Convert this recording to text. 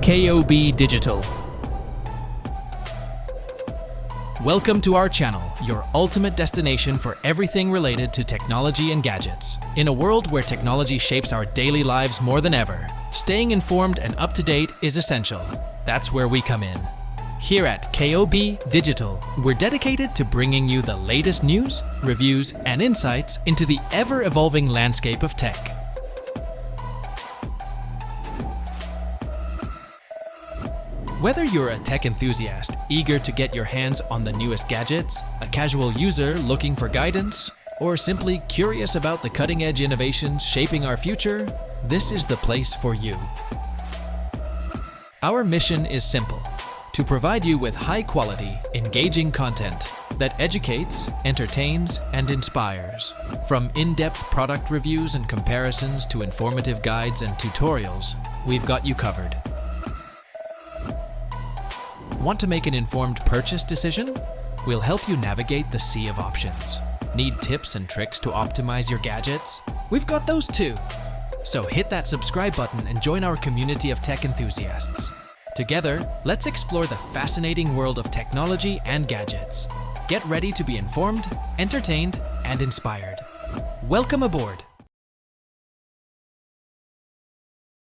KOB Digital. Welcome to our channel, your ultimate destination for everything related to technology and gadgets. In a world where technology shapes our daily lives more than ever, staying informed and up to date is essential. That's where we come in. Here at KOB Digital, we're dedicated to bringing you the latest news, reviews, and insights into the ever-evolving landscape of tech. Whether you're a tech enthusiast eager to get your hands on the newest gadgets, a casual user looking for guidance, or simply curious about the cutting-edge innovations shaping our future, this is the place for you. Our mission is simple: to provide you with high-quality, engaging content that educates, entertains, and inspires. From in-depth product reviews and comparisons to informative guides and tutorials, we've got you covered. Want to make an informed purchase decision? We'll help you navigate the sea of options. Need tips and tricks to optimize your gadgets? We've got those too. So hit that subscribe button and join our community of tech enthusiasts. Together, let's explore the fascinating world of technology and gadgets. Get ready to be informed, entertained, and inspired. Welcome aboard!